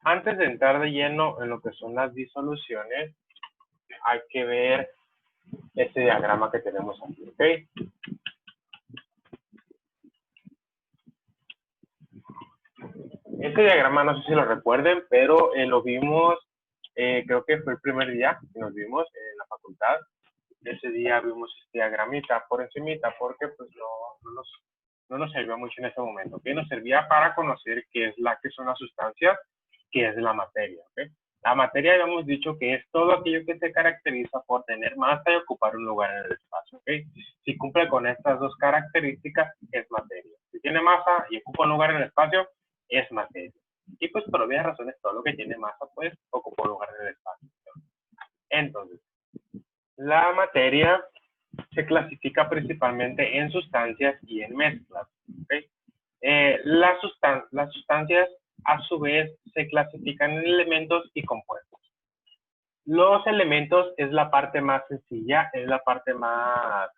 Antes de entrar de lleno en lo que son las disoluciones, hay que ver este diagrama que tenemos aquí, ¿ok? Este diagrama no sé si lo recuerden, pero lo vimos, creo que fue el primer día que nos vimos en la facultad. Ese día vimos este diagramita por encimita porque pues no nos servía mucho en ese momento, ¿ok? Nos servía para conocer qué son las sustancias, qué es la materia, ¿ok? La materia habíamos dicho que es todo aquello que se caracteriza por tener masa y ocupar un lugar en el espacio, ¿ok? Si cumple con estas dos características, es materia. Si tiene masa y ocupa un lugar en el espacio, es materia. Y pues por obvias razones, todo lo que tiene masa, pues ocupa un lugar en el espacio. Entonces, la materia se clasifica principalmente en sustancias y en mezclas, ¿okay? Las sustancias, a su vez, se clasifican en elementos y compuestos. Los elementos es la parte más sencilla, es la parte más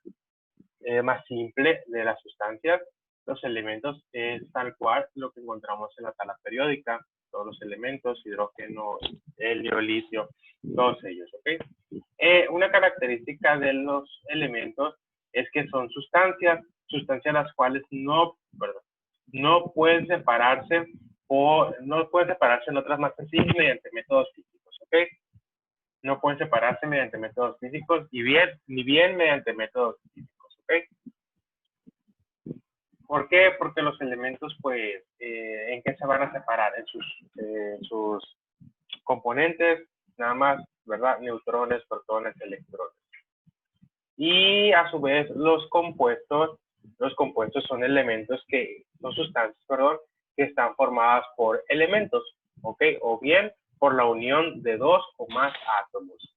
simple de las sustancias. Los elementos es tal cual lo que encontramos en la tabla periódica, todos los elementos, hidrógeno, helio, litio, todos ellos, ¿ok? Una característica de los elementos es que son sustancias las cuales no pueden separarse en otras más sencillas mediante métodos físicos, ¿ok? No pueden separarse mediante métodos físicos ni bien mediante métodos físicos, ¿ok? ¿Por qué? Porque los elementos, pues, ¿en qué se van a separar? En sus componentes, nada más, ¿verdad? Neutrones, protones, electrones. Y a su vez, los compuestos son son sustancias, que están formadas por elementos, ¿ok? O bien por la unión de dos o más átomos,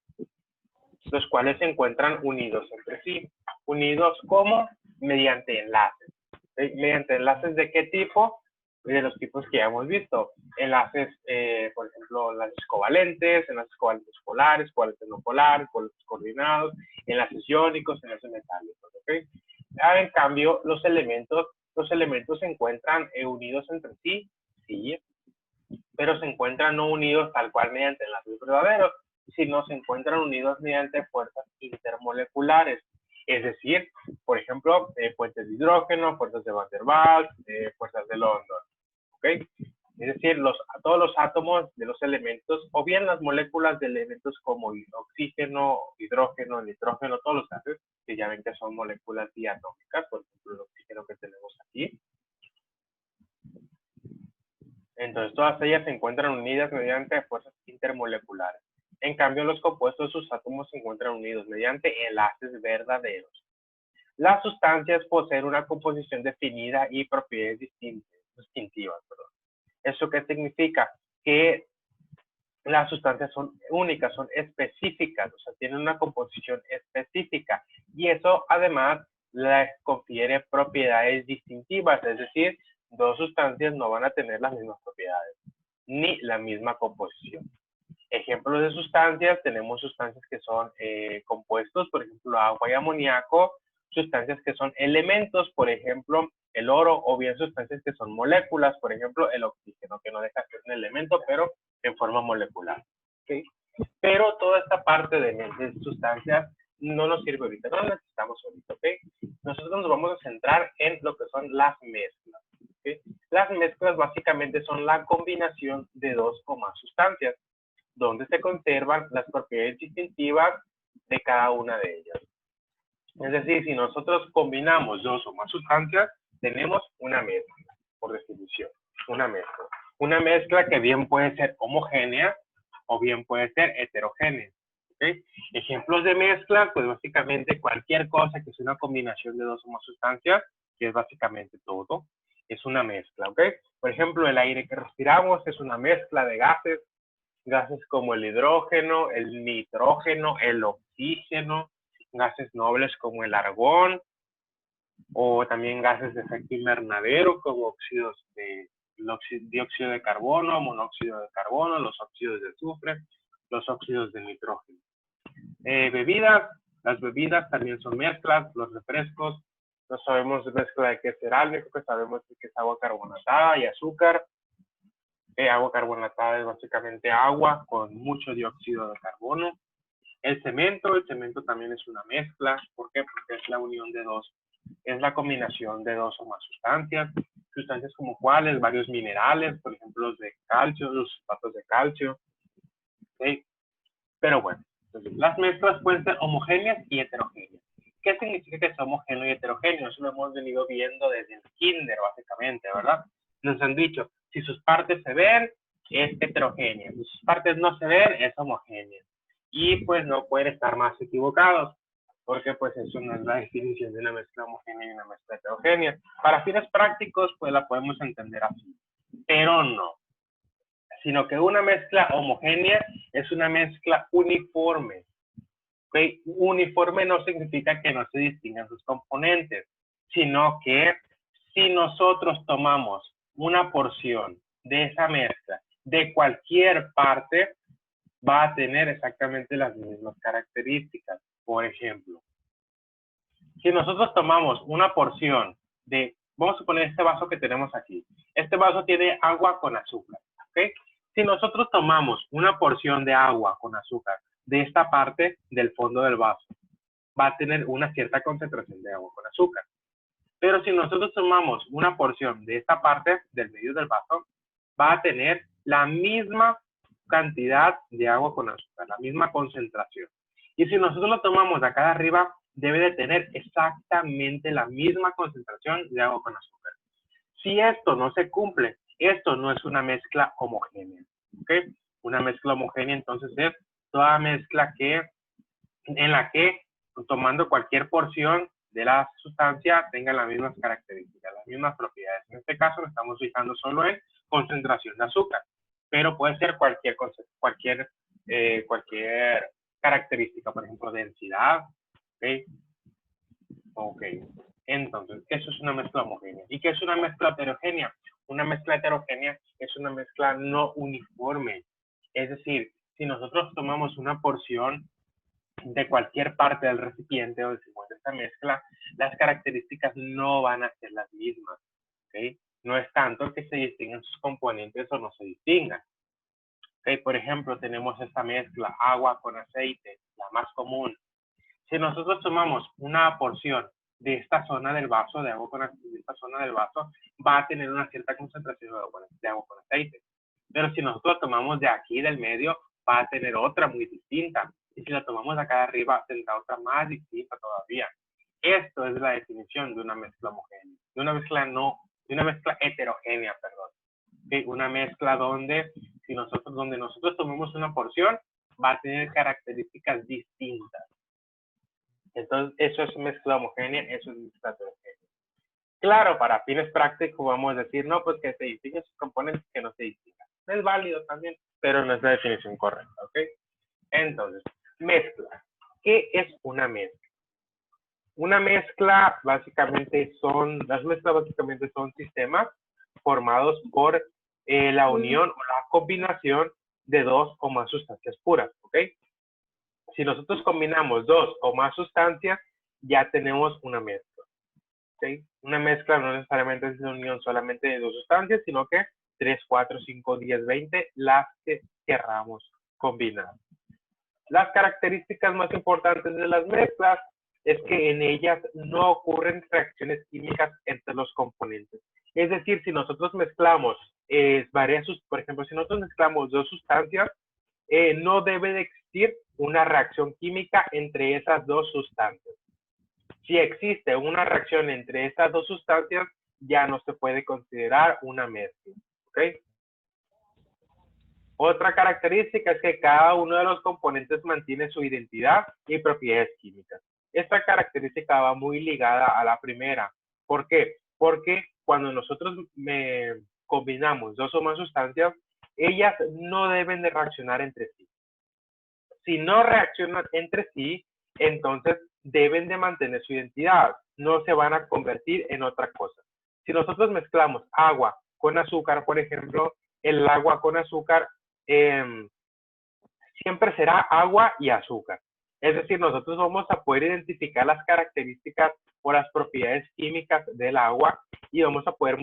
los cuales se encuentran unidos entre sí. ¿Unidos cómo? Mediante enlaces. ¿Mediante enlaces de qué tipo? De los tipos que ya hemos visto. Enlaces, por ejemplo, enlaces covalentes polares, covalentes no polares, covalentes coordinados, enlaces iónicos, enlaces metálicos, ¿ok? En cambio, los elementos se encuentran unidos entre sí, sí, pero se encuentran no unidos tal cual mediante enlaces verdaderos, sino se encuentran unidos mediante fuerzas intermoleculares. Es decir, por ejemplo, puentes de hidrógeno, fuerzas de Van der Waals, fuerzas de London. ¿Ok? Es decir, todos los átomos de los elementos, o bien las moléculas de elementos como oxígeno, hidrógeno, nitrógeno, todos los gases, que ya ven que son moléculas diatómicas, por ejemplo, el oxígeno que tenemos aquí. Entonces, todas ellas se encuentran unidas mediante fuerzas intermoleculares. En cambio, los compuestos, sus átomos se encuentran unidos mediante enlaces verdaderos. Las sustancias poseen una composición definida y propiedades distintivas. ¿Eso qué significa? Que las sustancias son únicas, son específicas, o sea, tienen una composición específica. Y eso, además, les confiere propiedades distintivas, es decir, dos sustancias no van a tener las mismas propiedades, ni la misma composición. Ejemplos de sustancias, tenemos sustancias que son compuestos, por ejemplo, agua y amoníaco, sustancias que son elementos, por ejemplo, el oro, o bien sustancias que son moléculas, por ejemplo, el oxígeno, que no deja de ser un elemento, pero en forma molecular. ¿Okay? Pero toda esta parte de sustancias no nos sirve ahorita, no necesitamos ahorita, ¿ok? Nosotros nos vamos a centrar en lo que son las mezclas, ¿ok? Las mezclas básicamente son la combinación de dos o más sustancias, donde se conservan las propiedades distintivas de cada una de ellas. Es decir, si nosotros combinamos dos o más sustancias, tenemos una mezcla, por definición, una mezcla. Una mezcla que bien puede ser homogénea o bien puede ser heterogénea. ¿Okay? Ejemplos de mezcla, pues básicamente cualquier cosa que sea una combinación de dos o más sustancias, que es básicamente todo, es una mezcla. ¿Ok? Por ejemplo, el aire que respiramos es una mezcla de gases como el hidrógeno, el nitrógeno, el oxígeno, gases nobles como el argón, o también gases de efecto invernadero como dióxido de carbono, monóxido de carbono, los óxidos de azufre, los óxidos de nitrógeno. Bebidas, las bebidas también son mezclas, los refrescos, no sabemos mezcla de qué es cerámico, que sabemos que es agua carbonatada y azúcar. Agua carbonatada es básicamente agua con mucho dióxido de carbono. El cemento también es una mezcla. ¿Por qué? Porque es la unión de dos, es la combinación de dos o más sustancias. Sustancias como cuáles, varios minerales, por ejemplo, los de calcio, los sulfatos de calcio. ¿Okay? Pero bueno, entonces, las mezclas pueden ser homogéneas y heterogéneas. ¿Qué significa que es homogéneo y heterogéneo? Eso lo hemos venido viendo desde el kinder, básicamente, ¿verdad? Nos han dicho, si sus partes se ven, es heterogénea. Si sus partes no se ven, es homogénea. Y pues no pueden estar más equivocados, porque pues eso no es la definición de una mezcla homogénea y una mezcla heterogénea. Para fines prácticos, pues la podemos entender así, pero no, sino que una mezcla homogénea es una mezcla uniforme. ¿Okay? Uniforme no significa que no se distingan sus componentes, sino que si nosotros tomamos una porción de esa mezcla de cualquier parte, va a tener exactamente las mismas características. Por ejemplo, si nosotros tomamos una porción de, vamos a suponer este vaso que tenemos aquí. Este vaso tiene agua con azúcar, ¿ok? Si nosotros tomamos una porción de agua con azúcar de esta parte del fondo del vaso, va a tener una cierta concentración de agua con azúcar. Pero si nosotros tomamos una porción de esta parte del medio del vaso, va a tener la misma cantidad de agua con azúcar, la misma concentración. Y si nosotros lo tomamos de acá de arriba, debe de tener exactamente la misma concentración de agua con azúcar. Si esto no se cumple, esto no es una mezcla homogénea. ¿Okay? Una mezcla homogénea entonces es toda mezcla en la que tomando cualquier porción de la sustancia tenga las mismas características, las mismas propiedades. En este caso nos estamos fijando solo en concentración de azúcar, pero puede ser cualquier característica, por ejemplo, densidad. ¿Okay? Ok, entonces, eso es una mezcla homogénea. ¿Y qué es una mezcla heterogénea? Una mezcla heterogénea es una mezcla no uniforme. Es decir, si nosotros tomamos una porción de cualquier parte del recipiente donde se encuentra esta mezcla, las características no van a ser las mismas. ¿Okay? No es tanto que se distingan sus componentes o no se distingan. ¿Okay? Por ejemplo, tenemos esta mezcla agua con aceite, la más común. Si nosotros tomamos una porción de esta zona del vaso, de agua con esta zona del vaso, va a tener una cierta concentración de agua con aceite. Pero si nosotros tomamos de aquí, del medio, va a tener otra muy distinta. Y si la tomamos de acá de arriba, tendrá otra más distinta todavía. Esto es la definición de una mezcla homogénea, de una mezcla de una mezcla heterogénea, perdón. ¿Okay? Una mezcla donde nosotros tomemos una porción, va a tener características distintas. Entonces, eso es mezcla homogénea, eso es mezcla heterogénea. Claro, para fines prácticos vamos a decir, no, pues que se distinguen sus componentes, que no se distingan. Es válido también, pero no es la definición correcta, ¿ok? Entonces, mezcla. ¿Qué es una mezcla? Una mezcla las mezclas básicamente son sistemas formados por la unión o la combinación de dos o más sustancias puras, ¿ok? Si nosotros combinamos dos o más sustancias, ya tenemos una mezcla. ¿Okay? Una mezcla no necesariamente es una unión solamente de dos sustancias, sino que 3, 4, 5, 10, 20, las que querramos combinar. Las características más importantes de las mezclas es que en ellas no ocurren reacciones químicas entre los componentes. Es decir, si nosotros mezclamos por ejemplo, si nosotros mezclamos dos sustancias, no debe de existir una reacción química entre esas dos sustancias. Si existe una reacción entre estas dos sustancias, ya no se puede considerar una mezcla. ¿Okay? Otra característica es que cada uno de los componentes mantiene su identidad y propiedades químicas. Esta característica va muy ligada a la primera. ¿Por qué? Porque cuando nosotros combinamos dos o más sustancias, ellas no deben de reaccionar entre sí. Si no reaccionan entre sí, entonces deben de mantener su identidad, no se van a convertir en otra cosa. Si nosotros mezclamos agua con azúcar, por ejemplo, el agua con azúcar siempre será agua y azúcar. Es decir, nosotros vamos a poder identificar las características o las propiedades químicas del agua y vamos a poder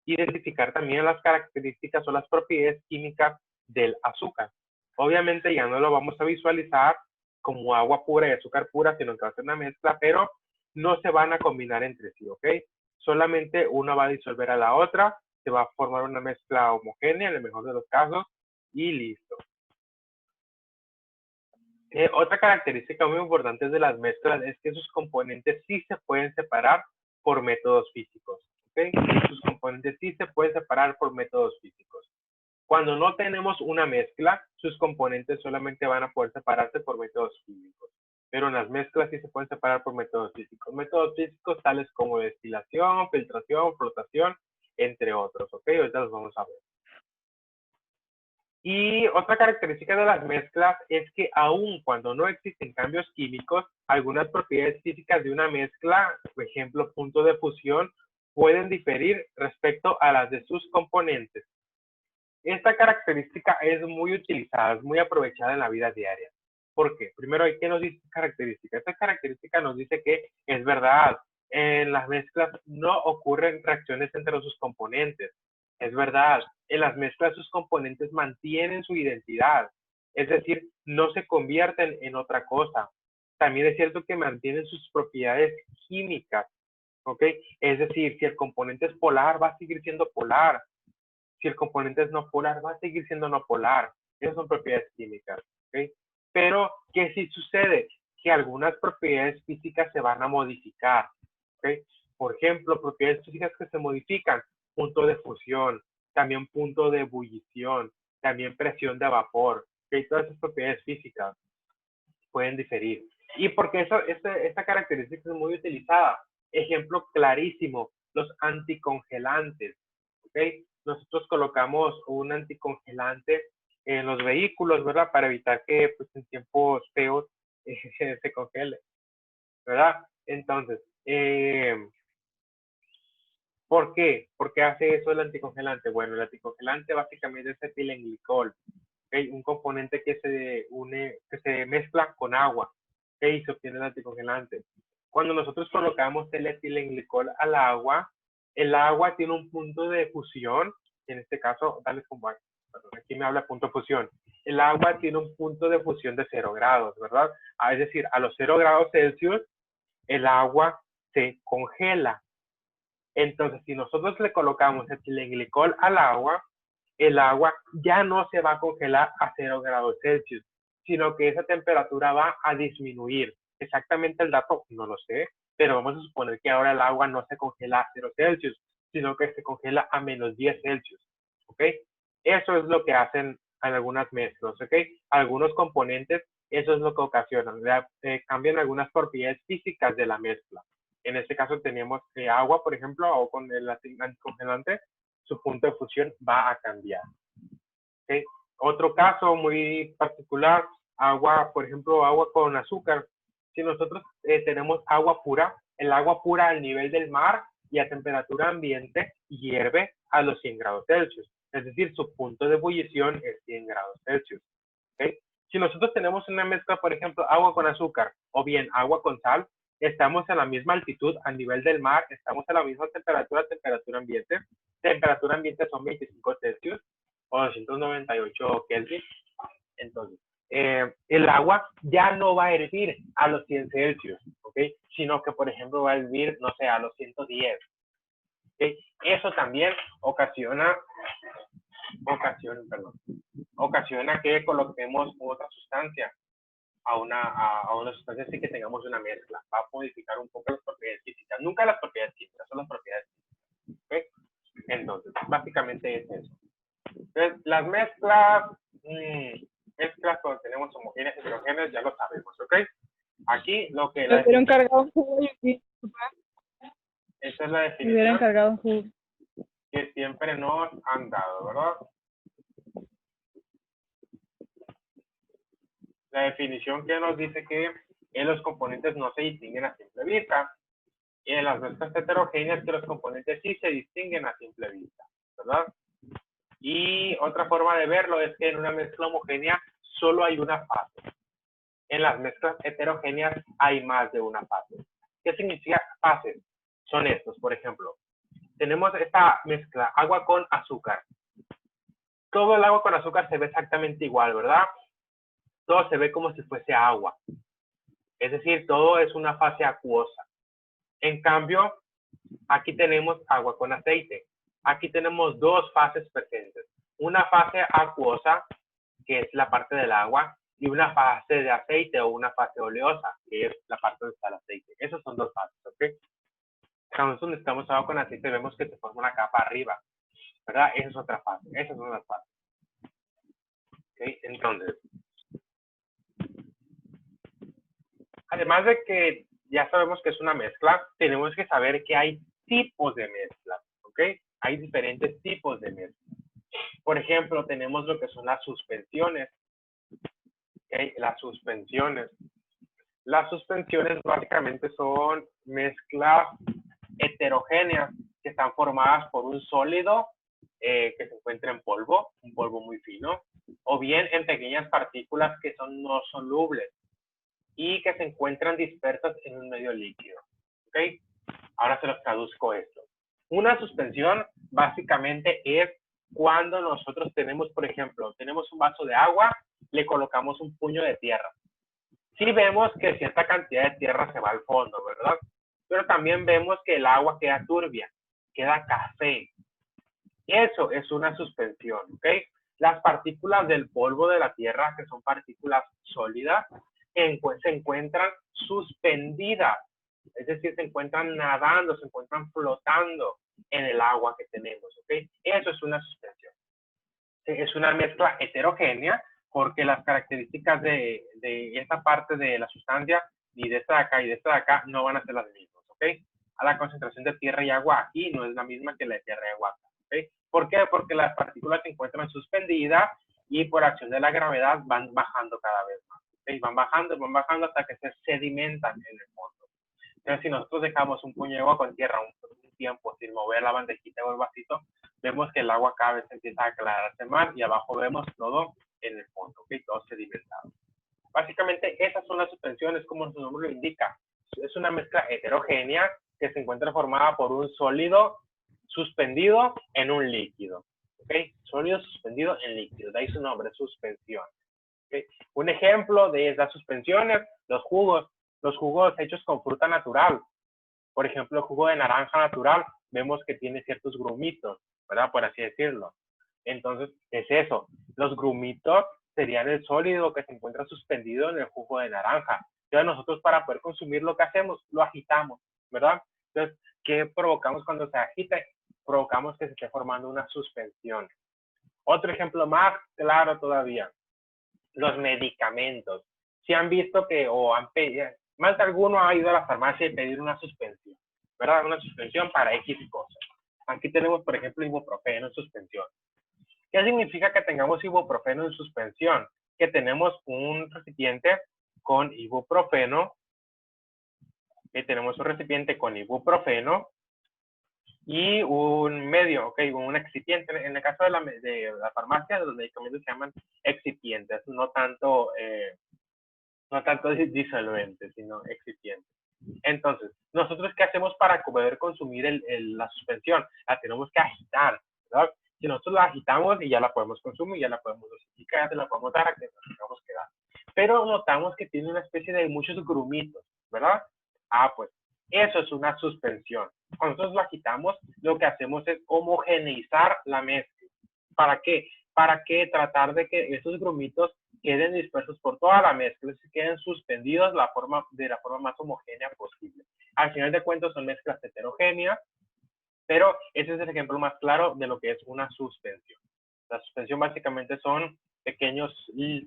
identificar también las características o las propiedades químicas del azúcar. Obviamente ya no lo vamos a visualizar como agua pura y azúcar pura, sino que va a ser una mezcla, pero no se van a combinar entre sí, ¿ok? Solamente una va a disolver a la otra, se va a formar una mezcla homogénea en el mejor de los casos y listo. Otra característica muy importante de las mezclas es que sus componentes sí se pueden separar por métodos físicos, ¿ok? Sus componentes sí se pueden separar por métodos físicos. Cuando no tenemos una mezcla, sus componentes solamente van a poder separarse por métodos químicos. Pero en las mezclas sí se pueden separar por métodos físicos. Métodos físicos tales como destilación, filtración, flotación, entre otros, ¿ok? Ahorita los vamos a ver. Y otra característica de las mezclas es que aun cuando no existen cambios químicos, algunas propiedades físicas de una mezcla, por ejemplo, punto de fusión, pueden diferir respecto a las de sus componentes. Esta característica es muy utilizada, es muy aprovechada en la vida diaria. ¿Por qué? Primero, ¿qué nos dice esta característica? Esta característica nos dice que es verdad, en las mezclas no ocurren reacciones entre sus componentes. Es verdad, en las mezclas sus componentes mantienen su identidad, es decir, no se convierten en otra cosa. También es cierto que mantienen sus propiedades químicas, ¿ok? Es decir, si el componente es polar, va a seguir siendo polar. Si el componente es no polar, va a seguir siendo no polar. Esas son propiedades químicas, ¿ok? Pero, ¿qué sí sucede? Que algunas propiedades físicas se van a modificar, ¿ok? Por ejemplo, propiedades físicas que se modifican, punto de fusión, también punto de ebullición, también presión de vapor, ¿ok? Todas esas propiedades físicas pueden diferir. ¿Y porque esta característica es muy utilizada? Ejemplo clarísimo, los anticongelantes, ¿ok? Nosotros colocamos un anticongelante en los vehículos, ¿verdad? Para evitar que pues, en tiempos feos se congele, ¿verdad? Entonces, ¿por qué? ¿Por qué hace eso el anticongelante? Bueno, el anticongelante básicamente es etilenglicol, ¿okay? Un componente que se mezcla con agua, ¿okay? Y se obtiene el anticongelante. Cuando nosotros colocamos el etilenglicol al agua, el agua tiene un punto de fusión, en este caso, aquí me habla punto de fusión. El agua tiene un punto de fusión de 0 grados, ¿verdad? Es decir, a los 0 grados Celsius, el agua se congela. Entonces, si nosotros le colocamos etilenglicol al agua, el agua ya no se va a congelar a 0 grados Celsius, sino que esa temperatura va a disminuir. Exactamente el dato no lo sé, pero vamos a suponer que ahora el agua no se congela a 0 Celsius, sino que se congela a menos 10 Celsius. ¿Ok? Eso es lo que hacen en algunas mezclas. ¿Ok? Algunos componentes, eso es lo que ocasionan. Cambian algunas propiedades físicas de la mezcla. En este caso tenemos agua, por ejemplo, o con el anticongelante, su punto de fusión va a cambiar. ¿Okay? Otro caso muy particular, agua, por ejemplo, agua con azúcar. Si nosotros tenemos agua pura, el agua pura al nivel del mar y a temperatura ambiente hierve a los 100 grados Celsius. Es decir, su punto de ebullición es 100 grados Celsius. ¿Okay? Si nosotros tenemos una mezcla, por ejemplo, agua con azúcar o bien agua con sal, estamos a la misma altitud a nivel del mar, estamos a la misma temperatura ambiente. Temperatura ambiente son 25 Celsius o 298 Kelvin. Entonces, el agua ya no va a hervir a los 100 Celsius, ¿ok? Sino que, por ejemplo, va a hervir, no sé, a los 110. ¿Okay? Eso también ocasiona que coloquemos otra sustancia a una sustancia así que tengamos una mezcla. Va a modificar un poco las propiedades físicas. Nunca las propiedades químicas, son las propiedades físicas. ¿Okay? Entonces, básicamente es eso. Entonces, las mezclas cuando tenemos homogéneas y heterogéneas, ya lo sabemos, ¿ok? Aquí lo que... Me hubiera encargado un jugo. Esa es la definición. Me hubiera encargado un jugo. Que siempre nos han dado, ¿verdad? La definición que nos dice que los componentes no se distinguen a simple vista. Y en las mezclas heterogéneas que los componentes sí se distinguen a simple vista, ¿verdad? Y otra forma de verlo es que en una mezcla homogénea solo hay una fase. En las mezclas heterogéneas hay más de una fase. ¿Qué significa fases? Son estos, por ejemplo. tenemos esta mezcla, agua con azúcar. Todo el agua con azúcar se ve exactamente igual, ¿verdad? Todo se ve como si fuese agua. Es decir, todo es una fase acuosa. En cambio, aquí tenemos agua con aceite. Aquí tenemos dos fases presentes. Una fase acuosa, que es la parte del agua, y una fase de aceite o una fase oleosa, que es la parte donde está el aceite. Esas son dos fases, ¿ok? Cuando nosotros necesitamos agua con aceite, vemos que se forma una capa arriba, ¿verdad? Esa es otra fase. Esas son las fases. ¿Ok? Entonces, además de que ya sabemos que es una mezcla, tenemos que saber que hay tipos de mezcla, ¿ok? Hay diferentes tipos de mezcla. Por ejemplo, tenemos lo que son las suspensiones. ¿Okay? Las suspensiones. Las suspensiones básicamente son mezclas heterogéneas que están formadas por un sólido que se encuentra en polvo, un polvo muy fino, o bien en pequeñas partículas que son no solubles y que se encuentran dispersas en un medio líquido. ¿Okay? Ahora se los traduzco esto. Una suspensión básicamente es cuando nosotros tenemos, por ejemplo, tenemos un vaso de agua, le colocamos un puño de tierra. Sí vemos que cierta cantidad de tierra se va al fondo, ¿verdad? Pero también vemos que el agua queda turbia, queda café. Eso es una suspensión, ¿ok? Las partículas del polvo de la tierra, que son partículas sólidas, se encuentran suspendidas. Es decir, se encuentran nadando, se encuentran flotando en el agua que tenemos, ¿ok? Eso es una suspensión. Es una mezcla heterogénea porque las características de esta parte de la sustancia, ni de esta de acá y de esta de acá, no van a ser las mismas, ¿ok? A la concentración de tierra y agua aquí no es la misma que la de tierra y agua acá, ¿ok? ¿Por qué? Porque las partículas se encuentran suspendidas y por acción de la gravedad van bajando cada vez más, ¿ok? Van bajando hasta que se sedimentan en el fondo. Entonces, si nosotros dejamos un puño de agua con tierra un tiempo sin mover la bandejita o el vasito, vemos que el agua cada vez empieza a aclararse más y abajo vemos todo en el fondo, ¿okay? Todo sedimentado. Básicamente, esas son las suspensiones, como su nombre lo indica. Es una mezcla heterogénea que se encuentra formada por un sólido suspendido en un líquido. ¿Okay? Sólido suspendido en líquido, de ahí su nombre, suspensión. ¿Okay? Un ejemplo de esas suspensiones, los jugos hechos con fruta natural. Por ejemplo, el jugo de naranja natural, vemos que tiene ciertos grumitos, ¿verdad? Por así decirlo. Entonces, es eso. Los grumitos serían el sólido que se encuentra suspendido en el jugo de naranja. Entonces, nosotros para poder consumir lo que hacemos, lo agitamos, ¿verdad? Entonces, ¿qué provocamos cuando se agite? Provocamos que se esté formando una suspensión. Otro ejemplo más claro todavía, los medicamentos. Si han visto que, o han pedido, más de alguno ha ido a la farmacia y pedir una suspensión, ¿verdad? Una suspensión para X cosas. Aquí tenemos, por ejemplo, ibuprofeno en suspensión. ¿Qué significa que tengamos ibuprofeno en suspensión? Que tenemos un recipiente con ibuprofeno, que tenemos un recipiente con ibuprofeno y un medio, ok, un excipiente. En el caso de la farmacia, los medicamentos se llaman excipientes, no tanto disolventes, sino excipientes. Entonces, ¿nosotros qué hacemos para poder consumir la suspensión? La tenemos que agitar, ¿verdad? Si nosotros la agitamos y ya la podemos consumir, ya la podemos dosificar, ya se la podemos dar a que nos tengamos que dar. Pero notamos que tiene una especie de muchos grumitos, ¿verdad? Ah, pues eso es una suspensión. Cuando nosotros la agitamos, lo que hacemos es homogeneizar la mezcla. ¿Para qué? Para que tratar de que esos grumitos queden dispersos por toda la mezcla, y queden suspendidos de la forma más homogénea posible. Al final de cuentas son mezclas heterogéneas, pero ese es el ejemplo más claro de lo que es una suspensión. La suspensión básicamente son pequeños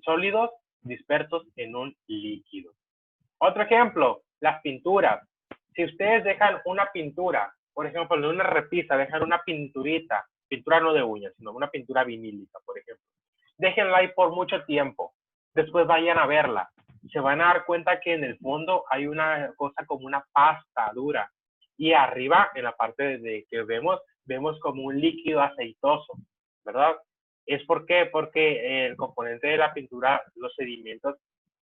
sólidos dispersos en un líquido. Otro ejemplo, las pinturas. Si ustedes dejan una pintura, por ejemplo, en una repisa, dejan una pinturita, pintura no de uñas, sino una pintura vinílica, por ejemplo. Déjenla ahí por mucho tiempo. Después vayan a verla. Se van a dar cuenta que en el fondo hay una cosa como una pasta dura. Y arriba, en la parte de que vemos como un líquido aceitoso, ¿verdad? ¿Es por qué? Porque el componente de la pintura, los sedimentos,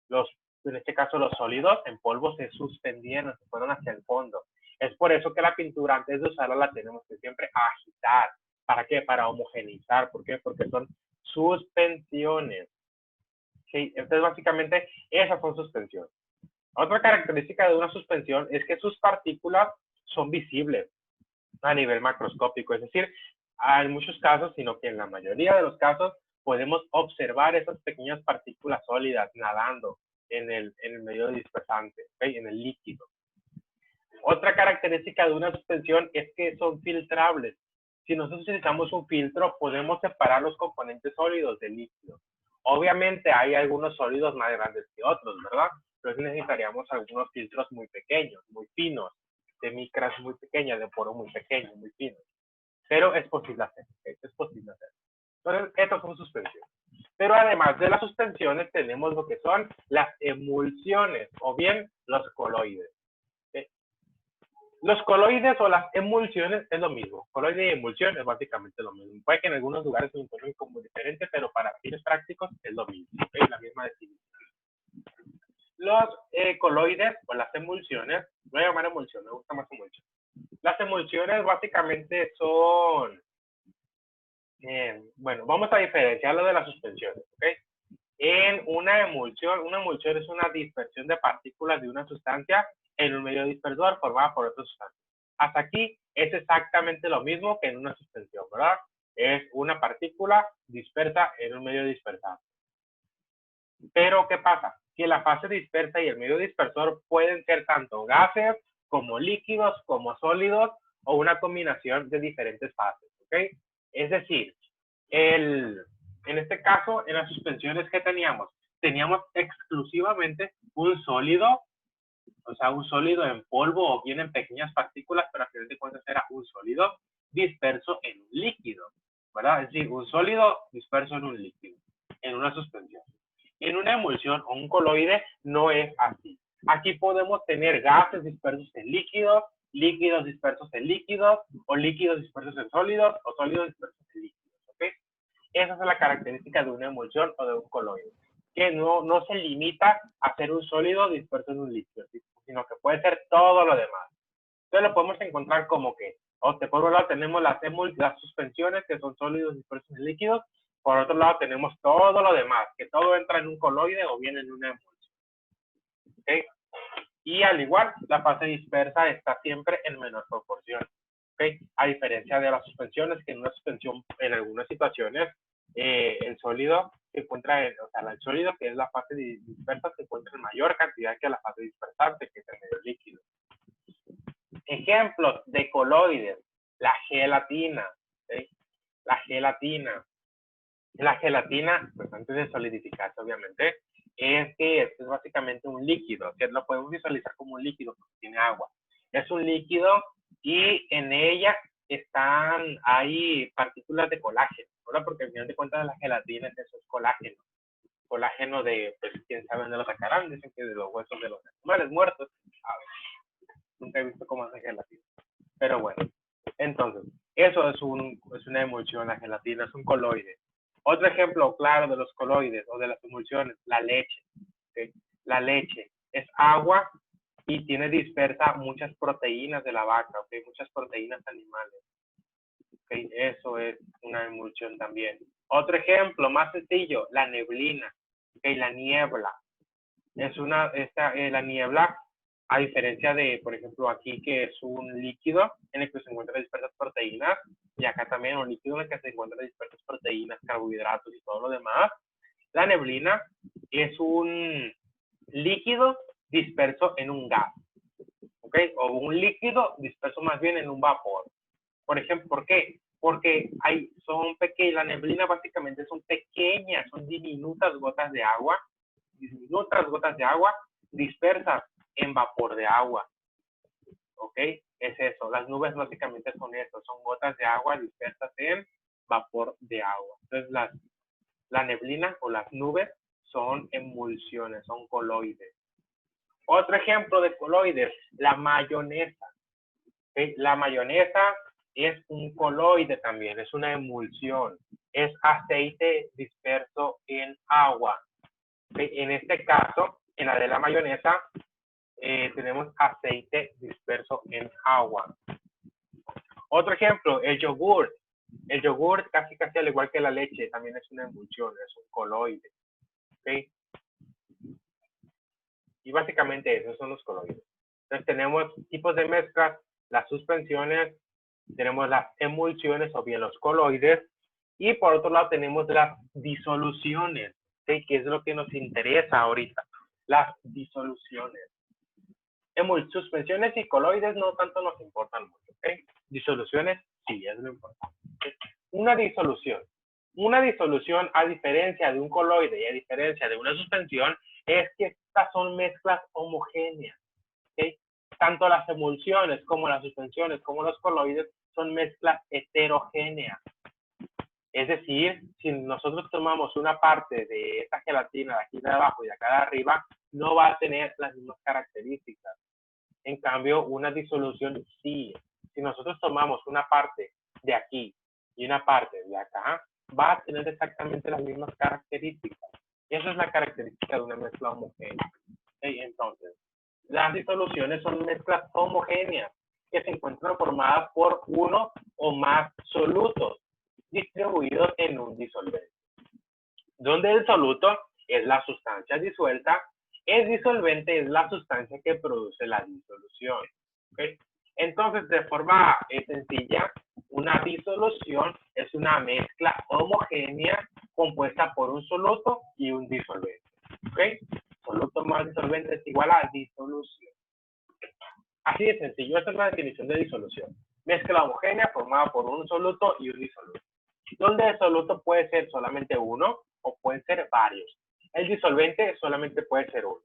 en este caso los sólidos en polvo se suspendieron, se fueron hacia el fondo. Es por eso que la pintura, antes de usarla, la tenemos que siempre agitar. ¿Para qué? Para homogeneizar. ¿Por qué? Porque son suspensiones. ¿Sí? Entonces, básicamente, esas son suspensiones. Otra característica de una suspensión es que sus partículas son visibles a nivel macroscópico. Es decir, hay muchos casos, sino que en la mayoría de los casos podemos observar esas pequeñas partículas sólidas nadando en el medio dispersante, ¿okay? En el líquido. Otra característica de una suspensión es que son filtrables. Si nosotros utilizamos un filtro, podemos separar los componentes sólidos del líquido. Obviamente hay algunos sólidos más grandes que otros, ¿verdad? Entonces necesitaríamos algunos filtros muy pequeños, muy finos, de micras muy pequeñas, de poro muy pequeño, muy fino. Pero es posible hacer, es posible hacer. Entonces, estas son suspensiones. Pero además de las suspensiones, tenemos lo que son las emulsiones, o bien los coloides. Los coloides o las emulsiones es lo mismo. Coloide y emulsión es básicamente lo mismo. Puede que en algunos lugares se informen como diferente, pero para fines prácticos es lo mismo. Es la misma definición. Los coloides o las emulsiones, voy a llamar emulsión, me gusta más emulsión. Las emulsiones básicamente son, bueno, vamos a diferenciarlo de las suspensiones, ¿ok? En una emulsión es una dispersión de partículas de una sustancia en un medio dispersor formada por otra sustancia. Hasta aquí es exactamente lo mismo que en una suspensión, ¿verdad? Es una partícula dispersa en un medio dispersante. Pero, ¿qué pasa? Que la fase dispersa y el medio dispersor pueden ser tanto gases como líquidos, como sólidos, o una combinación de diferentes fases, ¿ok? Es decir, en este caso, en las suspensiones que teníamos exclusivamente un sólido, o sea, un sólido en polvo o bien en pequeñas partículas, pero a final de cuentas era un sólido disperso en un líquido, ¿verdad? Es decir, un sólido disperso en un líquido, en una suspensión. En una emulsión o un coloide no es así. Aquí podemos tener gases dispersos en líquidos, líquidos dispersos en líquidos, o líquidos dispersos en sólidos, o sólidos dispersos en líquidos, ¿ok? Esa es la característica de una emulsión o de un coloide, que no se limita a ser un sólido disperso en un líquido, sino que puede ser todo lo demás. Entonces lo podemos encontrar como que, por un lado tenemos las suspensiones, que son sólidos dispersos en líquidos, por otro lado tenemos todo lo demás, que todo entra en un coloide o bien en una emulsión. ¿Okay? Y al igual, la fase dispersa está siempre en menor proporción. ¿Okay? A diferencia de las suspensiones, que en una suspensión, en algunas situaciones, el sólido se encuentra o sea, el sólido, que es la fase dispersa, se encuentra en mayor cantidad que la fase dispersante, que es el medio líquido. Ejemplos de coloides: la gelatina, ¿sí? La gelatina, pues antes de solidificarse, obviamente, es que es básicamente un líquido, que lo podemos visualizar como un líquido porque tiene agua. Es un líquido y en ella hay partículas de colágeno, ¿verdad? Porque al final de cuentas la gelatina es eso, es colágeno. Colágeno de, pues, quién sabe dónde lo sacarán, dicen que de los huesos de los animales muertos. A ver, nunca he visto cómo hace gelatina. Pero bueno, entonces, eso es una emulsión, la gelatina es un coloide. Otro ejemplo claro de los coloides o de las emulsiones, la leche. ¿Okay? La leche es agua y tiene dispersa muchas proteínas de la vaca, ¿okay? Muchas proteínas animales. ¿Okay? Eso es una emulsión también. Otro ejemplo más sencillo, la neblina, ¿okay? La niebla. La niebla, a diferencia de, por ejemplo, aquí que es un líquido en el que se encuentran dispersas proteínas, y acá también un líquido en el que se encuentran dispersas proteínas, carbohidratos y todo lo demás, la neblina es un líquido disperso en un gas, ¿ok? O un líquido disperso más bien en un vapor. Por ejemplo, ¿por qué? Porque la neblina básicamente son pequeñas, son diminutas gotas de agua dispersas en vapor de agua. ¿Ok? Es eso. Las nubes básicamente son eso, son gotas de agua dispersas en vapor de agua. Entonces, la neblina o las nubes son emulsiones, son coloides. Otro ejemplo de coloides, la mayonesa. ¿Okay? La mayonesa es un coloide también, es una emulsión. Es aceite disperso en agua. ¿Okay? En este caso, en la de la mayonesa, tenemos aceite disperso en agua. Otro ejemplo, el yogur. El yogur, casi al igual que la leche, también es una emulsión, es un coloide. ¿Okay? Y básicamente esos son los coloides. Entonces tenemos tipos de mezclas, las suspensiones, tenemos las emulsiones o bien los coloides, y por otro lado tenemos las disoluciones, ¿okay? Que es lo que nos interesa ahorita, las disoluciones. Suspensiones y coloides no tanto nos importan mucho, ¿okay? Disoluciones sí es lo importante. Una disolución, a diferencia de un coloide y a diferencia de una suspensión, es que estas son mezclas homogéneas, ¿okay? Tanto las emulsiones como las suspensiones como los coloides son mezclas heterogéneas. Es decir, si nosotros tomamos una parte de esta gelatina de aquí de abajo y de acá de arriba, no va a tener las mismas características. En cambio, una disolución sí. Si nosotros tomamos una parte de aquí y una parte de acá, va a tener exactamente las mismas características. Esa es la característica de una mezcla homogénea. Entonces, las disoluciones son mezclas homogéneas que se encuentran formadas por uno o más solutos distribuidos en un disolvente. Donde el soluto es la sustancia disuelta, el disolvente es la sustancia que produce la disolución. ¿Okay? Entonces, de forma sencilla, una disolución es una mezcla homogénea compuesta por un soluto y un disolvente. ¿Okay? Soluto más disolvente es igual a disolución. Así de sencillo, esta es la definición de disolución. Mezcla homogénea formada por un soluto y un disolvente. Donde el soluto puede ser solamente uno o pueden ser varios. El disolvente solamente puede ser uno.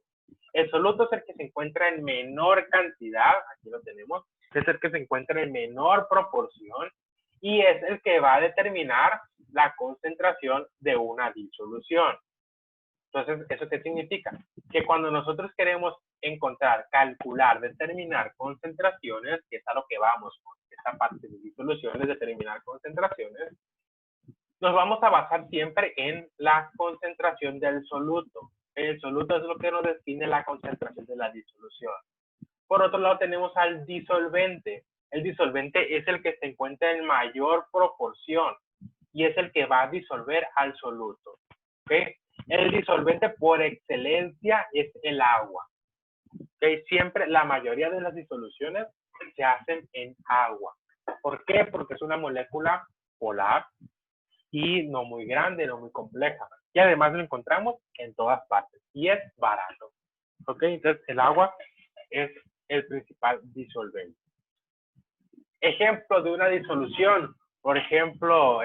El soluto es el que se encuentra en menor cantidad, aquí lo tenemos, es el que se encuentra en menor proporción y es el que va a determinar la concentración de una disolución. Entonces, ¿eso qué significa? Que cuando nosotros queremos encontrar, calcular, determinar concentraciones, que es a lo que vamos con esta parte de disoluciones, determinar concentraciones, nos vamos a basar siempre en la concentración del soluto. El soluto es lo que nos define la concentración de la disolución. Por otro lado tenemos al disolvente. El disolvente es el que se encuentra en mayor proporción y es el que va a disolver al soluto. ¿Okay? El disolvente por excelencia es el agua. ¿Okay? Siempre, la mayoría de las disoluciones se hacen en agua. ¿Por qué? Porque es una molécula polar y no muy grande, no muy compleja. Y además lo encontramos en todas partes y es barato. ¿Ok? Entonces el agua es el principal disolvente. Ejemplo de una disolución, por ejemplo,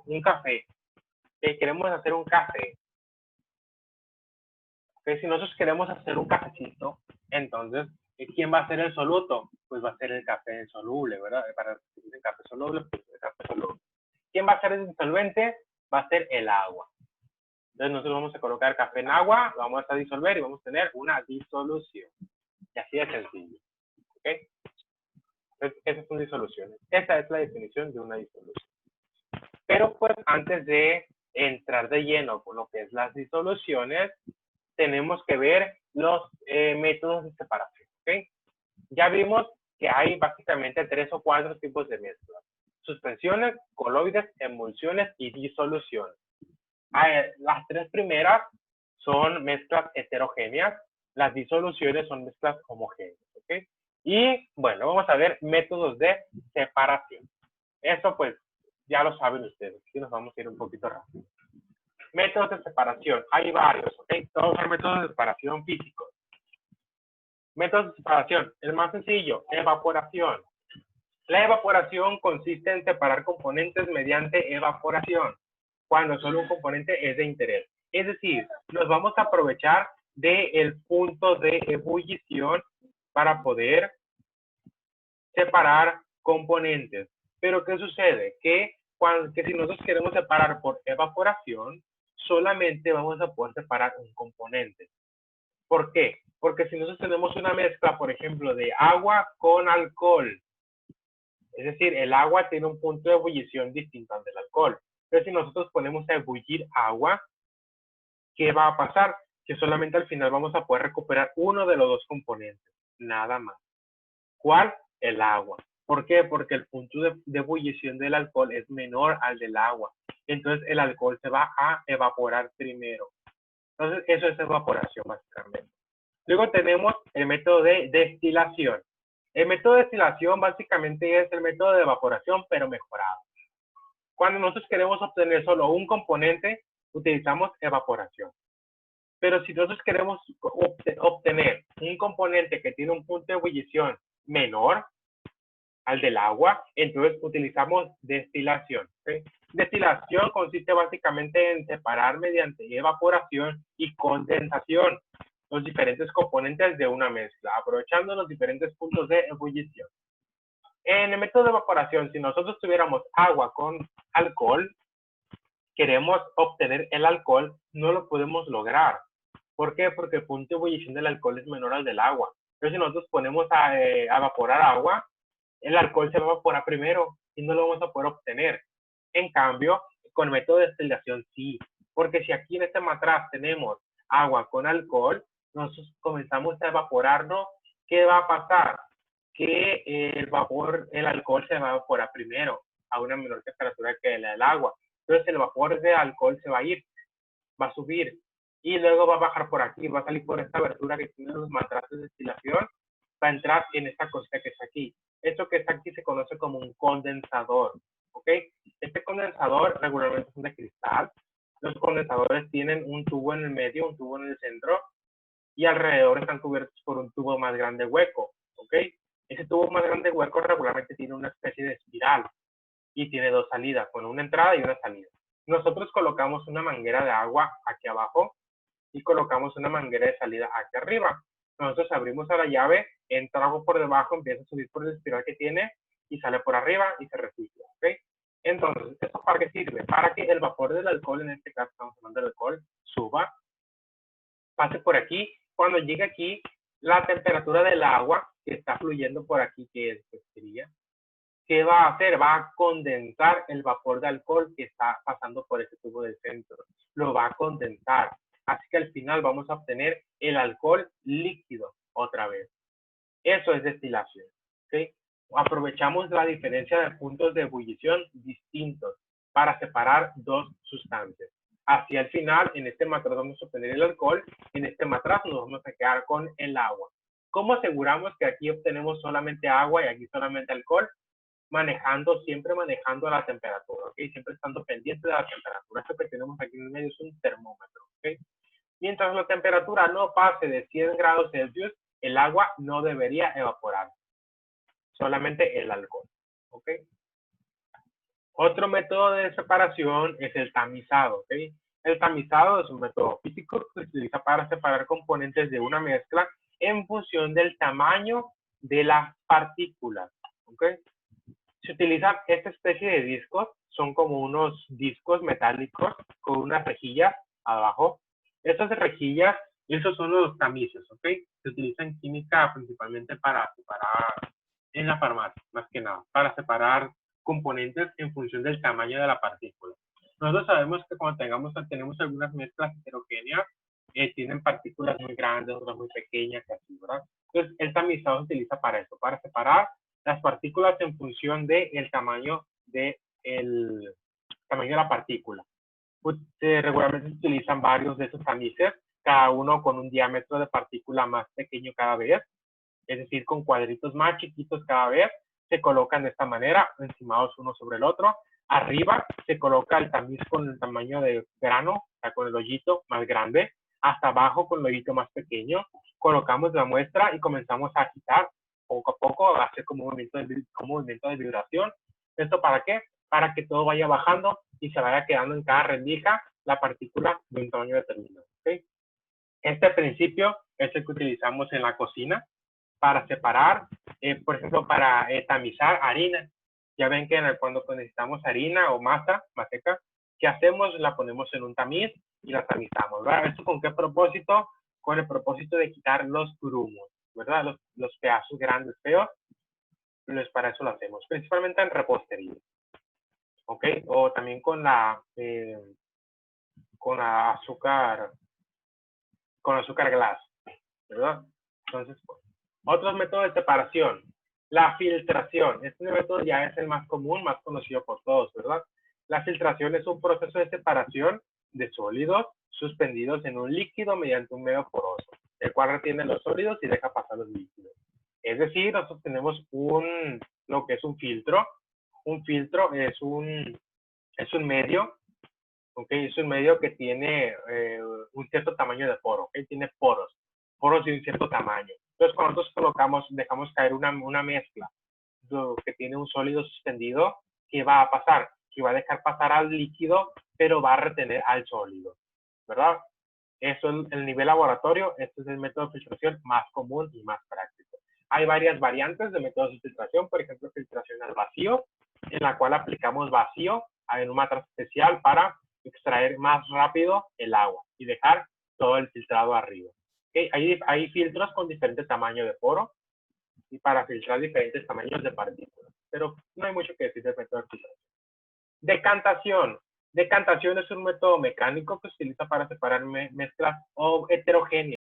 un café. Queremos hacer un café. Si nosotros queremos hacer un cafecito, entonces, ¿quién va a ser el soluto? Pues va a ser el café soluble, ¿verdad? Para el café soluble, pues el café soluble. ¿Quién va a ser el disolvente? Va a ser el agua. Entonces nosotros vamos a colocar café en agua, lo vamos a disolver y vamos a tener una disolución. Y así de sencillo. ¿Ok? Entonces, esas son disoluciones. Esa es la definición de una disolución. Pero pues antes de entrar de lleno con lo que es las disoluciones, tenemos que ver los métodos de separación. ¿Ok? Ya vimos que hay básicamente 3 o 4 tipos de mezclas. Suspensiones, coloides, emulsiones y disoluciones. Las 3 primeras son mezclas heterogéneas, las disoluciones son mezclas homogéneas. ¿Okay? Y bueno, vamos a ver métodos de separación. Eso pues ya lo saben ustedes, aquí nos vamos a ir un poquito rápido. Métodos de separación, hay varios, ¿ok? Todos son métodos de separación físicos. Métodos de separación, el más sencillo, evaporación. La evaporación consiste en separar componentes mediante evaporación, cuando solo un componente es de interés. Es decir, nos vamos a aprovechar del punto de ebullición para poder separar componentes. Pero ¿qué sucede? Que si nosotros queremos separar por evaporación, solamente vamos a poder separar un componente. ¿Por qué? Porque si nosotros tenemos una mezcla, por ejemplo, de agua con alcohol, es decir, el agua tiene un punto de ebullición distinto al del alcohol. Pero si nosotros ponemos a ebullir agua, ¿qué va a pasar? que solamente al final vamos a poder recuperar uno de los dos componentes, nada más. ¿Cuál? El agua. ¿Por qué? Porque el punto de ebullición del alcohol es menor al del agua. Entonces el alcohol se va a evaporar primero. Entonces eso es evaporación básicamente. Luego tenemos el método de destilación. El método de destilación básicamente es el método de evaporación pero mejorado. Cuando nosotros queremos obtener solo un componente, utilizamos evaporación. Pero si nosotros queremos obtener un componente que tiene un punto de ebullición menor al del agua, entonces utilizamos destilación. ¿Sí? Destilación consiste básicamente en separar mediante evaporación y condensación los diferentes componentes de una mezcla, aprovechando los diferentes puntos de ebullición. En el método de evaporación, si nosotros tuviéramos agua con alcohol, queremos obtener el alcohol, no lo podemos lograr. ¿Por qué? Porque el punto de ebullición del alcohol es menor al del agua. Entonces, si nosotros ponemos a evaporar agua, el alcohol se va a evaporar primero y no lo vamos a poder obtener. En cambio, con el método de destilación sí, porque si aquí en este matraz tenemos agua con alcohol, nosotros comenzamos a evaporarlo, ¿qué va a pasar? Que el vapor, el alcohol se va a evaporar primero a una menor temperatura que la del agua. Entonces el vapor de alcohol se va a ir, va a subir y luego va a bajar por aquí, va a salir por esta abertura que tienen los matrazos de destilación, va a entrar en esta cosita que está aquí. Esto que está aquí se conoce como un condensador, ¿ok? Este condensador regularmente es de cristal. Los condensadores tienen un tubo en el medio, un tubo en el centro y alrededor están cubiertos por un tubo más grande hueco, ¿ok? Ese tubo más grande hueco regularmente tiene una especie de espiral y tiene dos salidas, bueno, una entrada y una salida. Nosotros colocamos una manguera de agua aquí abajo y colocamos una manguera de salida aquí arriba. Nosotros abrimos a la llave, entra agua por debajo, empieza a subir por el espiral que tiene y sale por arriba y se recicla, ¿ok? Entonces, ¿esto para qué sirve? Para que el vapor del alcohol, en este caso estamos hablando del alcohol, suba, pase por aquí. Cuando llegue aquí, la temperatura del agua que está fluyendo por aquí, que es fría, ¿qué va a hacer? Va a condensar el vapor de alcohol que está pasando por ese tubo del centro. Lo va a condensar. Así que al final vamos a obtener el alcohol líquido otra vez. Eso es destilación. ¿Okay? Aprovechamos la diferencia de puntos de ebullición distintos para separar dos sustancias. Hacia el final, en este matraz vamos a obtener el alcohol, en este matraz nos vamos a quedar con el agua. ¿Cómo aseguramos que aquí obtenemos solamente agua y aquí solamente alcohol? Siempre manejando la temperatura, ¿ok? Siempre estando pendiente de la temperatura. Esto que tenemos aquí en el medio es un termómetro, ¿ok? Mientras la temperatura no pase de 100 grados Celsius, el agua no debería evaporar. Solamente el alcohol, ¿ok? Otro método de separación es el tamizado, ¿ok? El tamizado es un método físico que se utiliza para separar componentes de una mezcla en función del tamaño de las partículas, ¿ok? Se utilizan esta especie de discos, son como unos discos metálicos con unas rejillas abajo. Estas rejillas, esos son los tamices, ¿ok? Se utilizan en química principalmente para separar, en la farmacia, más que nada, para separar componentes en función del tamaño de la partícula. Nosotros sabemos que cuando tenemos algunas mezclas heterogéneas, tienen partículas muy grandes, otras muy pequeñas, así, ¿verdad? Entonces, el tamizado se utiliza para eso, para separar las partículas en función del tamaño de la partícula. Regularmente se utilizan varios de esos tamices, cada uno con un diámetro de partícula más pequeño cada vez, es decir, con cuadritos más chiquitos cada vez, se colocan de esta manera, encimados uno sobre el otro. Arriba se coloca el tamiz con el tamaño de grano, o sea, con el hoyito más grande, hasta abajo con el hoyito más pequeño. Colocamos la muestra y comenzamos a agitar poco a poco, a hacer como un movimiento de vibración. ¿Esto para qué? Para que todo vaya bajando y se vaya quedando en cada rendija la partícula de un tamaño determinado, ¿okay? Este principio es el que utilizamos en la cocina para separar, por ejemplo, para tamizar harina. Ya ven que cuando necesitamos harina o masa seca, ¿qué hacemos? La ponemos en un tamiz y la tamizamos, ¿verdad? ¿Esto con qué propósito? Con el propósito de quitar los grumos, ¿verdad? Los pedazos grandes, feos. Pues para eso lo hacemos, principalmente en repostería. ¿Ok? O también con la azúcar con azúcar glass, ¿verdad? Entonces, otros métodos de separación. La filtración. Este método ya es el más común, más conocido por todos, ¿verdad? La filtración es un proceso de separación de sólidos suspendidos en un líquido mediante un medio poroso, el cual retiene los sólidos y deja pasar los líquidos. Es decir, nosotros tenemos lo que es un filtro. Un filtro es un medio, ¿okay? Es un medio que tiene un cierto tamaño de poro, ¿okay? Tiene poros de un cierto tamaño. Entonces, cuando nosotros dejamos caer una mezcla que tiene un sólido suspendido, ¿qué va a pasar? Que va a dejar pasar al líquido, pero va a retener al sólido, ¿verdad? Eso es el nivel laboratorio. Este es el método de filtración más común y más práctico. Hay varias variantes de métodos de filtración, por ejemplo, filtración al vacío, en la cual aplicamos vacío en un matraca especial para extraer más rápido el agua y dejar todo el filtrado arriba. ¿Okay? Hay filtros con diferentes tamaños de poro y para filtrar diferentes tamaños de partículas, pero no hay mucho que decir del método de filtración. Decantación. Decantación es un método mecánico que se utiliza para separar mezclas heterogéneas